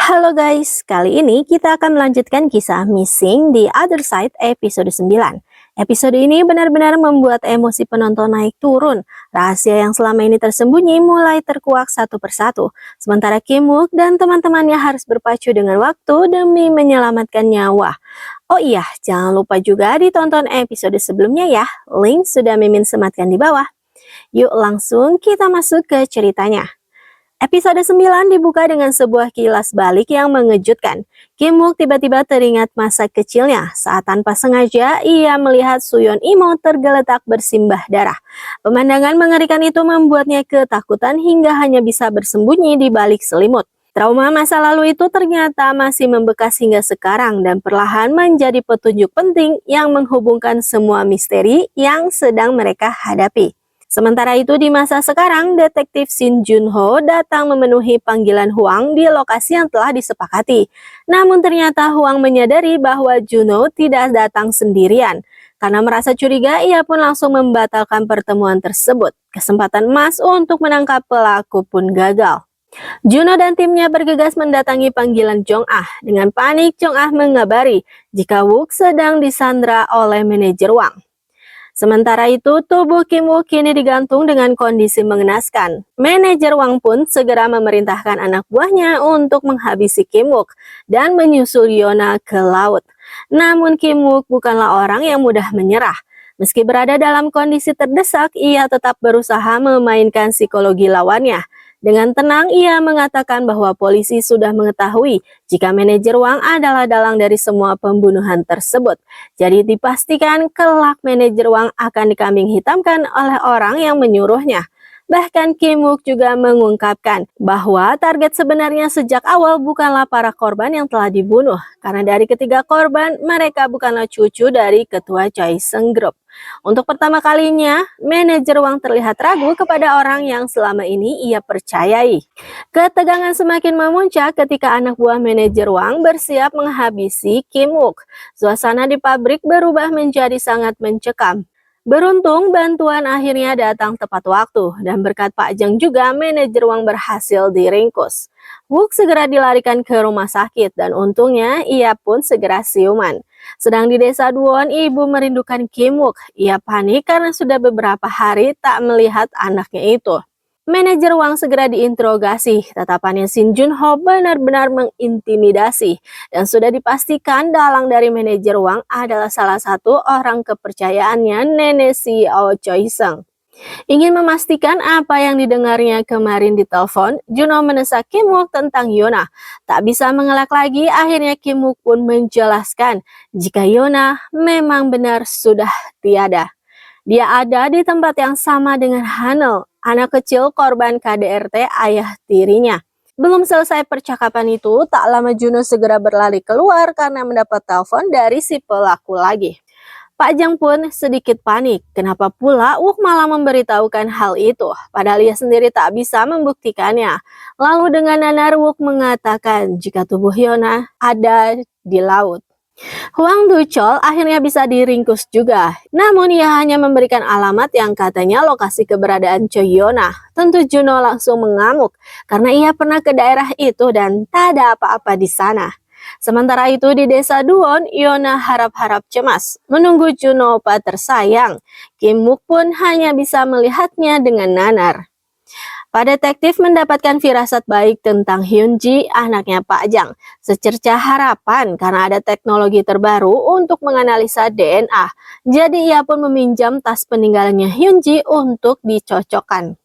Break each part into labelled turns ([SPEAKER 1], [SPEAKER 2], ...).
[SPEAKER 1] Halo guys, kali ini kita akan melanjutkan kisah Missing the Other Side episode 9. Episode ini benar-benar membuat emosi penonton naik turun. Rahasia yang selama ini tersembunyi mulai terkuak satu persatu. Sementara Kim Wook dan teman-temannya harus berpacu dengan waktu demi menyelamatkan nyawa. Oh iya, jangan lupa juga ditonton episode sebelumnya ya. Link sudah Mimin sematkan di bawah. Yuk langsung kita masuk ke ceritanya. Episode 9 dibuka dengan sebuah kilas balik yang mengejutkan. Kim Wook tiba-tiba teringat masa kecilnya saat tanpa sengaja ia melihat Suyeon Imo tergeletak bersimbah darah. Pemandangan mengerikan itu membuatnya ketakutan hingga hanya bisa bersembunyi di balik selimut. Trauma masa lalu itu ternyata masih membekas hingga sekarang dan perlahan menjadi petunjuk penting yang menghubungkan semua misteri yang sedang mereka hadapi. Sementara itu di masa sekarang, detektif Shin Junho datang memenuhi panggilan Hwang di lokasi yang telah disepakati. Namun ternyata Hwang menyadari bahwa Junho tidak datang sendirian. Karena merasa curiga, ia pun langsung membatalkan pertemuan tersebut. Kesempatan emas untuk menangkap pelaku pun gagal. Junho dan timnya bergegas mendatangi panggilan Jong-ah. Dengan panik, Jong-ah mengabari jika Wook sedang disandra oleh manajer Hwang. Sementara itu, tubuh Kim Wook kini digantung dengan kondisi mengenaskan. Manajer Hwang pun segera memerintahkan anak buahnya untuk menghabisi Kim Wook dan menyusul Yona ke laut. Namun Kim Wook bukanlah orang yang mudah menyerah. Meski berada dalam kondisi terdesak, ia tetap berusaha memainkan psikologi lawannya. Dengan tenang, ia mengatakan bahwa polisi sudah mengetahui jika manajer Hwang adalah dalang dari semua pembunuhan tersebut. Jadi dipastikan kelak manajer Hwang akan dikambing hitamkan oleh orang yang menyuruhnya. Bahkan Kim Wook juga mengungkapkan bahwa target sebenarnya sejak awal bukanlah para korban yang telah dibunuh. Karena dari ketiga korban, mereka bukanlah cucu dari ketua Choi Seung Group. Untuk pertama kalinya, manajer Hwang terlihat ragu kepada orang yang selama ini ia percayai. Ketegangan semakin memuncak ketika anak buah manajer Hwang bersiap menghabisi Kim Wook. Suasana di pabrik berubah menjadi sangat mencekam. Beruntung bantuan akhirnya datang tepat waktu dan berkat Pak Jang juga manajer Hwang berhasil diringkus. Wook segera dilarikan ke rumah sakit dan untungnya ia pun segera siuman. Sedang di desa Duwon, ibu merindukan Kim Wook. Ia panik karena sudah beberapa hari tak melihat anaknya itu. Manajer Hwang segera diinterogasi, tatapannya Shin Junho benar-benar mengintimidasi dan sudah dipastikan dalang dari manajer Hwang adalah salah satu orang kepercayaannya nenek CEO Choi Seung. Ingin memastikan apa yang didengarnya kemarin di telepon, Junho mendesak Kim Wook tentang Yona. Tak bisa mengelak lagi, akhirnya Kim Wook pun menjelaskan jika Yona memang benar sudah tiada. Dia ada di tempat yang sama dengan Hanel, anak kecil korban KDRT ayah tirinya. Belum selesai percakapan itu, tak lama Junho segera berlari keluar karena mendapat telepon dari si pelaku lagi. Pak Jang pun sedikit panik, kenapa pula Wook malah memberitahukan hal itu, padahal ia sendiri tak bisa membuktikannya. Lalu dengan nanar Wook mengatakan jika tubuh Yona ada di laut. Hwang Du-chol akhirnya bisa diringkus juga. Namun ia hanya memberikan alamat yang katanya lokasi keberadaan Choi Yona. Tentu Junho langsung mengamuk karena ia pernah ke daerah itu dan tak ada apa-apa di sana. Sementara itu di desa Duwon, Yona harap-harap cemas menunggu Junho opa tersayang. Kim Wook pun hanya bisa melihatnya dengan nanar. Pak detektif mendapatkan firasat baik tentang Hyunji, anaknya Pak Jang. Secercah harapan karena ada teknologi terbaru untuk menganalisa DNA. Jadi ia pun meminjam tas peninggalannya Hyunji untuk dicocokkan.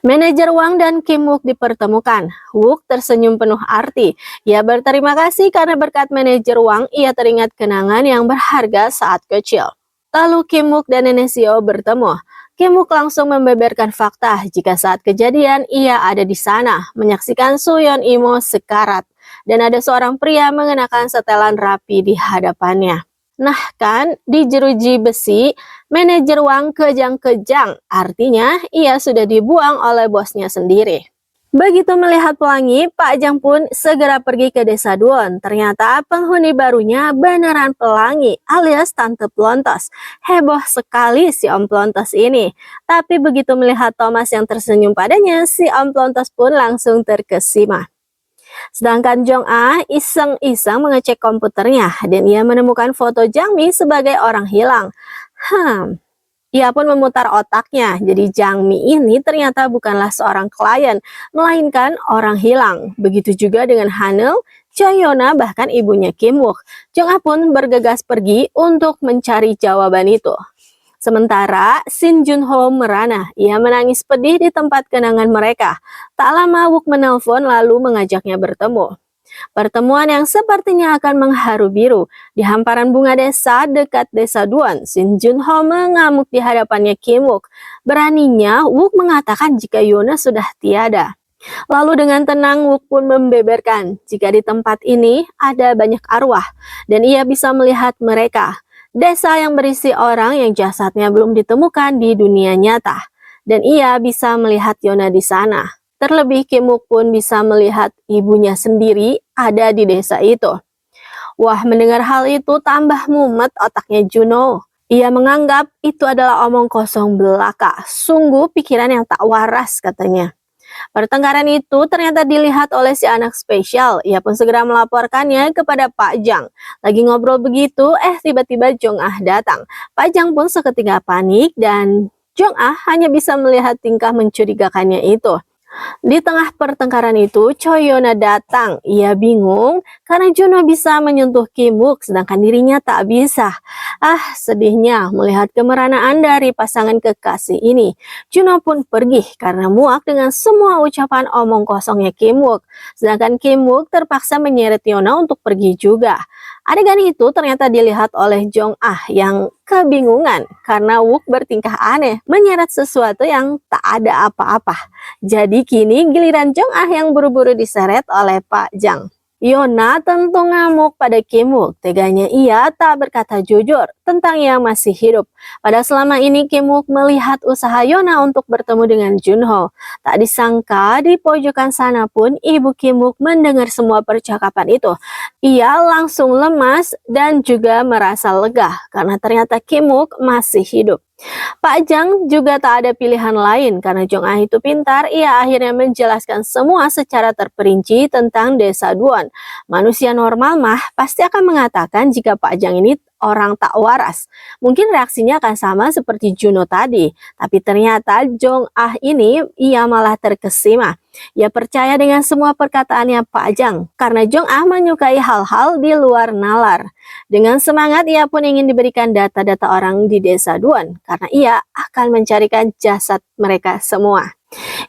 [SPEAKER 1] Manajer Hwang dan Kim Wook dipertemukan. Wook tersenyum penuh arti. Ia berterima kasih karena berkat manajer Hwang ia teringat kenangan yang berharga saat kecil. Lalu Kim Wook dan nenek Seo bertemu. Kim Wook langsung membeberkan fakta jika saat kejadian ia ada di sana, menyaksikan Suyeon Imo sekarat, dan ada seorang pria mengenakan setelan rapi di hadapannya. Nah kan, di jeruji besi, manajer Hwang kejang-kejang, artinya ia sudah dibuang oleh bosnya sendiri. Begitu melihat pelangi, Pak Jang pun segera pergi ke desa Duwon. Ternyata penghuni barunya beneran pelangi alias Tante Plontos. Heboh sekali si Om Plontos ini. Tapi begitu melihat Thomas yang tersenyum padanya, si Om Plontos pun langsung terkesima. Sedangkan Jong Ah iseng-iseng mengecek komputernya dan ia menemukan foto Jang Mi sebagai orang hilang. Ia pun memutar otaknya, jadi Jang Mi ini ternyata bukanlah seorang klien, melainkan orang hilang. Begitu juga dengan Hanul, Choi Yona, bahkan ibunya Kim Wook. Jong Ah pun bergegas pergi untuk mencari jawaban itu. Sementara Shin Jun Ho merana, ia menangis pedih di tempat kenangan mereka. Tak lama Wook menelpon lalu mengajaknya bertemu. Pertemuan yang sepertinya akan mengharu biru. Di hamparan bunga desa dekat desa Duan, Shin Jun Ho mengamuk di hadapannya Kim Wook. Beraninya Wook mengatakan jika Yona sudah tiada. Lalu dengan tenang Wook pun membeberkan jika di tempat ini ada banyak arwah dan ia bisa melihat mereka. Desa yang berisi orang yang jasadnya belum ditemukan di dunia nyata. Dan ia bisa melihat Yona di sana. Terlebih Kim Wook pun bisa melihat ibunya sendiri ada di desa itu. Wah, mendengar hal itu tambah mumet otaknya Juno. Ia menganggap itu adalah omong kosong belaka. Sungguh pikiran yang tak waras katanya. Pertengkaran itu ternyata dilihat oleh si anak spesial. Ia pun segera melaporkannya kepada Pak Jang. Lagi ngobrol begitu, tiba-tiba Jong Ah datang. Pak Jang pun seketika panik dan Jong Ah hanya bisa melihat tingkah mencurigakannya itu. Di tengah pertengkaran itu, Choi Yona datang. Ia bingung karena Juno bisa menyentuh Kim Wook sedangkan dirinya tak bisa. Sedihnya melihat kemeranaan dari pasangan kekasih ini. Juno pun pergi karena muak dengan semua ucapan omong kosongnya Kim Wook. Sedangkan Kim Wook terpaksa menyeret Yona untuk pergi juga. Adegan itu ternyata dilihat oleh Jong Ah yang kebingungan karena Wook bertingkah aneh, menyeret sesuatu yang tak ada apa-apa. Jadi kini giliran Jong Ah yang buru-buru diseret oleh Pak Jang. Yona tentu ngamuk pada Kim Wook. Teganya ia tak berkata jujur tentang yang masih hidup. Pada selama ini Kim Wook melihat usaha Yona untuk bertemu dengan Junho. Tak disangka di pojokan sana pun ibu Kim Wook mendengar semua percakapan itu. Ia langsung lemas dan juga merasa lega karena ternyata Kim Wook masih hidup. Pak Jang juga tak ada pilihan lain karena Jong Ah itu pintar, ia akhirnya menjelaskan semua secara terperinci tentang desa Duan. Manusia normal mah pasti akan mengatakan jika Pak Jang ini orang tak waras. Mungkin reaksinya akan sama seperti Juno tadi, tapi ternyata Jong Ah ini ia malah terkesima. Ia percaya dengan semua perkataannya Pak Jang karena Jong Ah menyukai hal-hal di luar nalar. Dengan semangat ia pun ingin diberikan data-data orang di desa Duan karena ia akan mencarikan jasad mereka semua.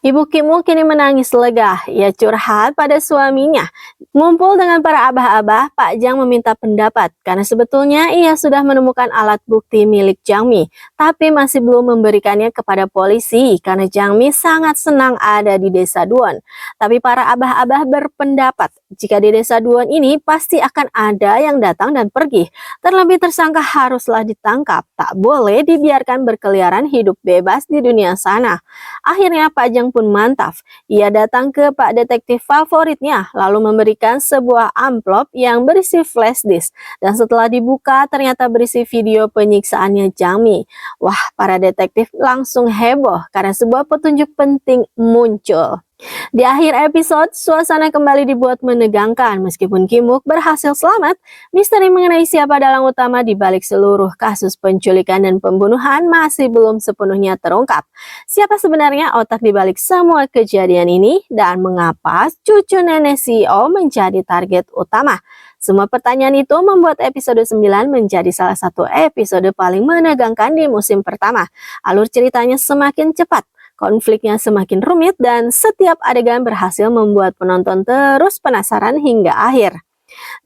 [SPEAKER 1] Ibu Kim Wook kini menangis lega. Ia curhat pada suaminya. Ngumpul dengan para abah-abah, Pak Jang meminta pendapat karena sebetulnya ia sudah menemukan alat bukti milik Jang Mi, tapi masih belum memberikannya kepada polisi karena Jang Mi sangat senang ada di desa Duan. Tapi para abah-abah berpendapat jika di desa Duan ini pasti akan ada yang datang dan pergi. Terlebih tersangka haruslah ditangkap, tak boleh dibiarkan berkeliaran hidup bebas di dunia sana. Akhirnya Pak Jang pun mantap. Ia datang ke Pak Detektif favoritnya, lalu memberikan sebuah amplop yang berisi flash disk. Dan setelah dibuka, ternyata berisi video penyiksaannya Jang Mi. Wah, para detektif langsung heboh karena sebuah petunjuk penting muncul. Di akhir episode, suasana kembali dibuat menegangkan. Meskipun Kim Wook berhasil selamat, misteri mengenai siapa dalang utama di balik seluruh kasus penculikan dan pembunuhan masih belum sepenuhnya terungkap. Siapa sebenarnya otak di balik semua kejadian ini dan mengapa cucu nenek CEO menjadi target utama? Semua pertanyaan itu membuat episode 9 menjadi salah satu episode paling menegangkan di musim pertama. Alur ceritanya semakin cepat. Konfliknya semakin rumit dan setiap adegan berhasil membuat penonton terus penasaran hingga akhir.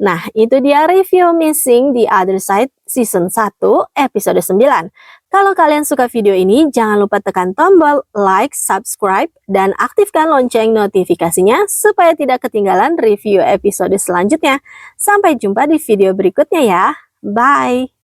[SPEAKER 1] Nah, itu dia review Missing the Other Side Season 1 episode 9. Kalau kalian suka video ini, jangan lupa tekan tombol like, subscribe, dan aktifkan lonceng notifikasinya supaya tidak ketinggalan review episode selanjutnya. Sampai jumpa di video berikutnya ya. Bye!